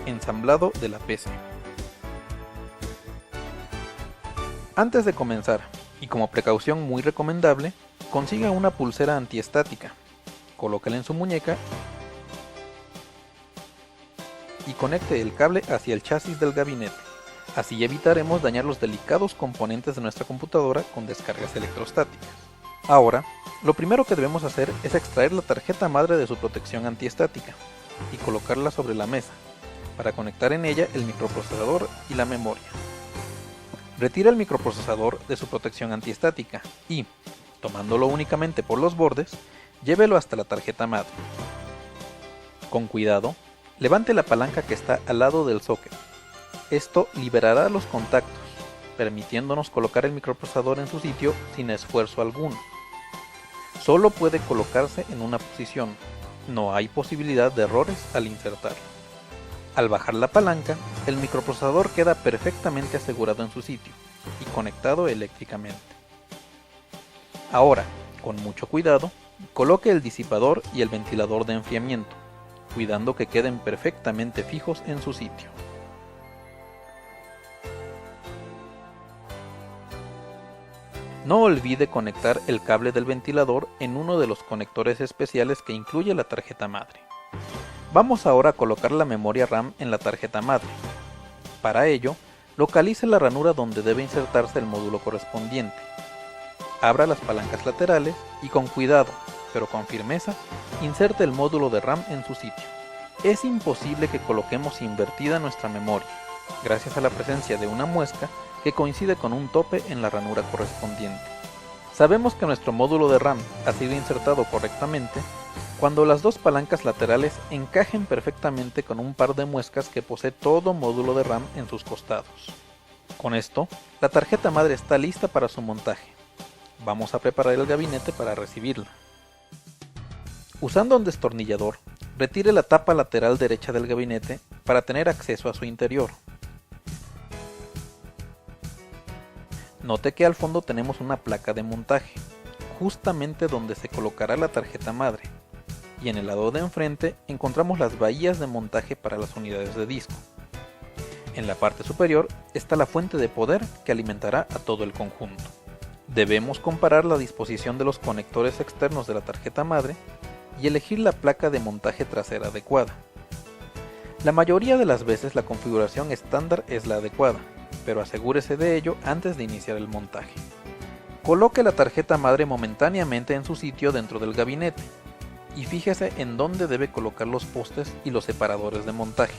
Ensamblado de la PC. Antes de comenzar, y como precaución muy recomendable, consiga una pulsera antiestática, colóquela en su muñeca y conecte el cable hacia el chasis del gabinete. Así evitaremos dañar los delicados componentes de nuestra computadora con descargas electrostáticas. Ahora, lo primero que debemos hacer es extraer la tarjeta madre de su protección antiestática y colocarla sobre la mesa, para conectar en ella el microprocesador y la memoria. Retire el microprocesador de su protección antiestática y, tomándolo únicamente por los bordes, llévelo hasta la tarjeta madre. Con cuidado, levante la palanca que está al lado del socket. Esto liberará los contactos, permitiéndonos colocar el microprocesador en su sitio sin esfuerzo alguno. Solo puede colocarse en una posición, no hay posibilidad de errores al insertarlo. Al bajar la palanca, el microprocesador queda perfectamente asegurado en su sitio y conectado eléctricamente. Ahora, con mucho cuidado, coloque el disipador y el ventilador de enfriamiento, cuidando que queden perfectamente fijos en su sitio. No olvide conectar el cable del ventilador en uno de los conectores especiales que incluye la tarjeta madre. Vamos ahora a colocar la memoria RAM en la tarjeta madre. Para ello, localice la ranura donde debe insertarse el módulo correspondiente. Abra las palancas laterales y con cuidado, pero con firmeza, inserte el módulo de RAM en su sitio. Es imposible que coloquemos invertida nuestra memoria, gracias a la presencia de una muesca que coincide con un tope en la ranura correspondiente. Sabemos que nuestro módulo de RAM ha sido insertado correctamente cuando las dos palancas laterales encajen perfectamente con un par de muescas que posee todo módulo de RAM en sus costados. Con esto, la tarjeta madre está lista para su montaje. Vamos a preparar el gabinete para recibirla. Usando un destornillador, retire la tapa lateral derecha del gabinete para tener acceso a su interior. Note que al fondo tenemos una placa de montaje, justamente donde se colocará la tarjeta madre, y en el lado de enfrente encontramos las bahías de montaje para las unidades de disco. En la parte superior está la fuente de poder que alimentará a todo el conjunto. Debemos comparar la disposición de los conectores externos de la tarjeta madre y elegir la placa de montaje trasera adecuada. La mayoría de las veces la configuración estándar es la adecuada, pero asegúrese de ello antes de iniciar el montaje. Coloque la tarjeta madre momentáneamente en su sitio dentro del gabinete y fíjese en dónde debe colocar los postes y los separadores de montaje.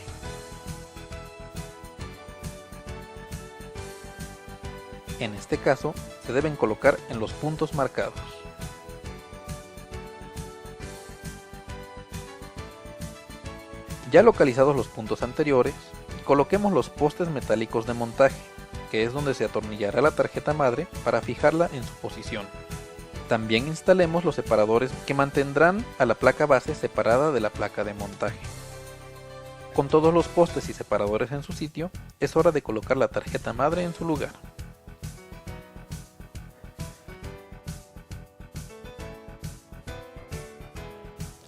En este caso, se deben colocar en los puntos marcados. Ya localizados los puntos anteriores, coloquemos los postes metálicos de montaje, que es donde se atornillará la tarjeta madre para fijarla en su posición. También instalemos los separadores que mantendrán a la placa base separada de la placa de montaje. Con todos los postes y separadores en su sitio, es hora de colocar la tarjeta madre en su lugar.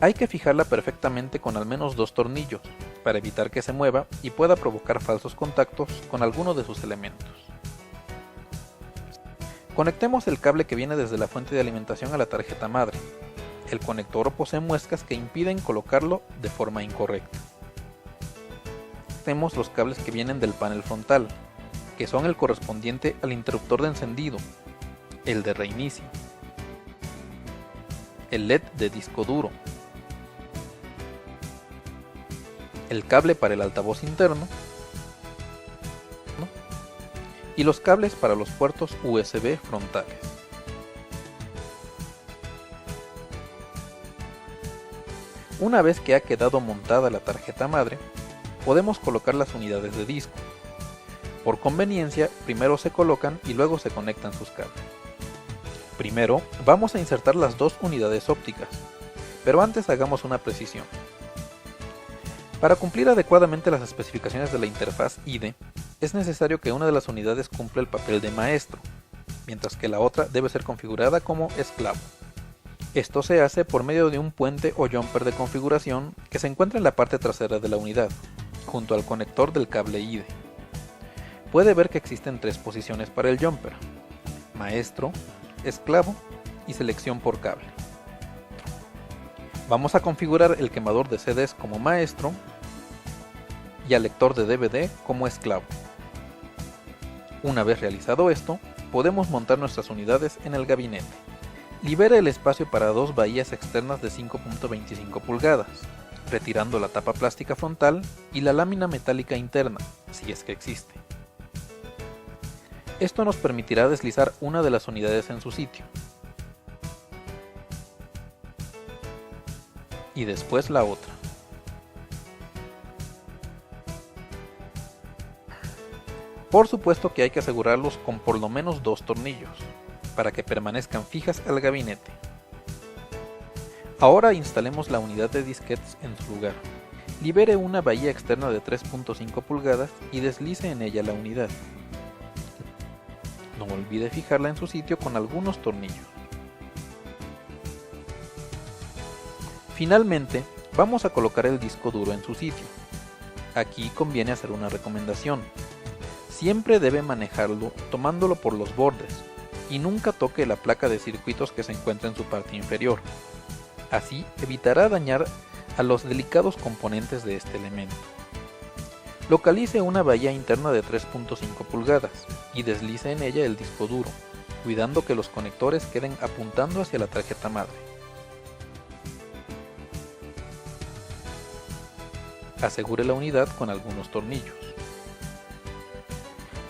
Hay que fijarla perfectamente con al menos 2 tornillos, para evitar que se mueva y pueda provocar falsos contactos con alguno de sus elementos. Conectemos el cable que viene desde la fuente de alimentación a la tarjeta madre. El conector posee muescas que impiden colocarlo de forma incorrecta. Tenemos los cables que vienen del panel frontal, que son el correspondiente al interruptor de encendido, el de reinicio, el LED de disco duro, el cable para el altavoz interno y los cables para los puertos USB frontales. Una vez que ha quedado montada la tarjeta madre, podemos colocar las unidades de disco. Por conveniencia, primero se colocan y luego se conectan sus cables. Primero, vamos a insertar las dos unidades ópticas, pero antes hagamos una precisión. Para cumplir adecuadamente las especificaciones de la interfaz IDE, es necesario que una de las unidades cumpla el papel de maestro, mientras que la otra debe ser configurada como esclavo. Esto se hace por medio de un puente o jumper de configuración que se encuentra en la parte trasera de la unidad, junto al conector del cable IDE. Puede ver que existen 3 posiciones para el jumper: maestro, esclavo y selección por cable. Vamos a configurar el quemador de CDs como maestro y al lector de DVD como esclavo. Una vez realizado esto, podemos montar nuestras unidades en el gabinete. Libera el espacio para 2 bahías externas de 5.25 pulgadas, retirando la tapa plástica frontal y la lámina metálica interna, si es que existe. Esto nos permitirá deslizar una de las unidades en su sitio, y después la otra. Por supuesto que hay que asegurarlos con por lo menos 2 tornillos, para que permanezcan fijas al gabinete. Ahora instalemos la unidad de disquetes en su lugar. Libere una bahía externa de 3.5 pulgadas y deslice en ella la unidad. No olvide fijarla en su sitio con algunos tornillos. Finalmente, vamos a colocar el disco duro en su sitio. Aquí conviene hacer una recomendación. Siempre debe manejarlo tomándolo por los bordes y nunca toque la placa de circuitos que se encuentra en su parte inferior. Así evitará dañar a los delicados componentes de este elemento. Localice una bahía interna de 3.5 pulgadas y deslice en ella el disco duro, cuidando que los conectores queden apuntando hacia la tarjeta madre. Asegure la unidad con algunos tornillos.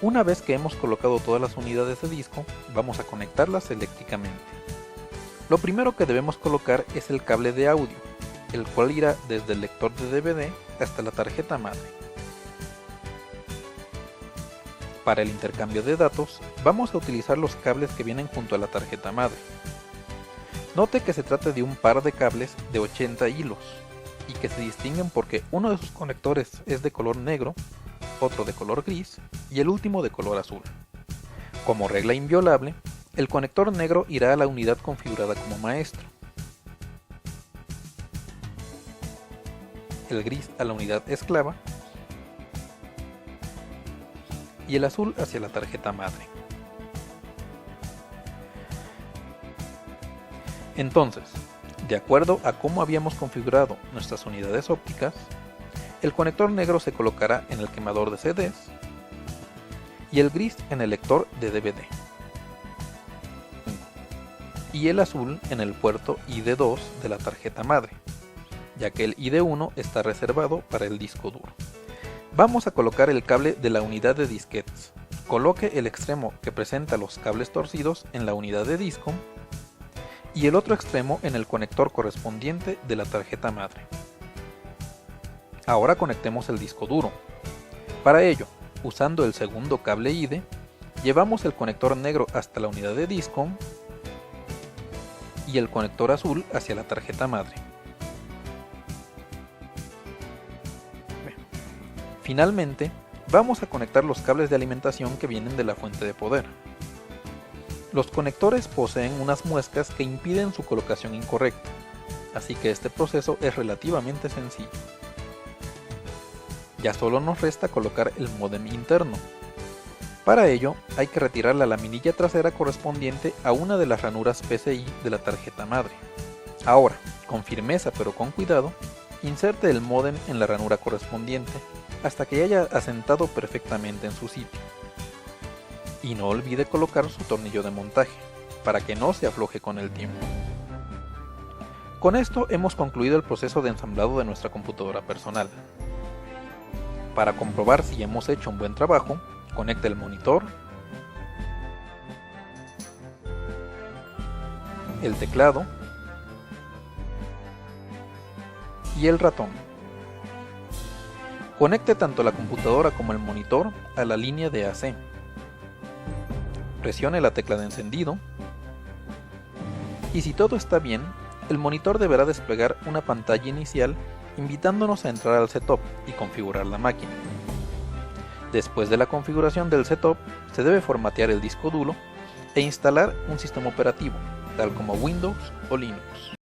Una vez que hemos colocado todas las unidades de disco, vamos a conectarlas eléctricamente. Lo primero que debemos colocar es el cable de audio, el cual irá desde el lector de DVD hasta la tarjeta madre. Para el intercambio de datos, vamos a utilizar los cables que vienen junto a la tarjeta madre. Note que se trata de un par de cables de 80 hilos, y que se distinguen porque uno de sus conectores es de color negro, otro de color gris y el último de color azul. Como regla inviolable, el conector negro irá a la unidad configurada como maestro, el gris a la unidad esclava y el azul hacia la tarjeta madre. Entonces, de acuerdo a cómo habíamos configurado nuestras unidades ópticas, el conector negro se colocará en el quemador de CDs y el gris en el lector de DVD y el azul en el puerto ID2 de la tarjeta madre, ya que el ID1 está reservado para el disco duro. Vamos a colocar el cable de la unidad de disquetes. Coloque el extremo que presenta los cables torcidos en la unidad de disco y el otro extremo en el conector correspondiente de la tarjeta madre. Ahora conectemos el disco duro. Para ello, usando el segundo cable IDE, llevamos el conector negro hasta la unidad de disco y el conector azul hacia la tarjeta madre. Finalmente, vamos a conectar los cables de alimentación que vienen de la fuente de poder. Los conectores poseen unas muescas que impiden su colocación incorrecta, así que este proceso es relativamente sencillo. Ya solo nos resta colocar el módem interno. Para ello, hay que retirar la laminilla trasera correspondiente a una de las ranuras PCI de la tarjeta madre. Ahora, con firmeza pero con cuidado, inserte el módem en la ranura correspondiente hasta que haya asentado perfectamente en su sitio. Y no olvide colocar su tornillo de montaje, para que no se afloje con el tiempo. Con esto hemos concluido el proceso de ensamblado de nuestra computadora personal. Para comprobar si hemos hecho un buen trabajo, conecte el monitor, el teclado y el ratón. Conecte tanto la computadora como el monitor a la línea de AC. Presione la tecla de encendido y si todo está bien, el monitor deberá desplegar una pantalla inicial invitándonos a entrar al setup y configurar la máquina. Después de la configuración del setup, se debe formatear el disco duro e instalar un sistema operativo, tal como Windows o Linux.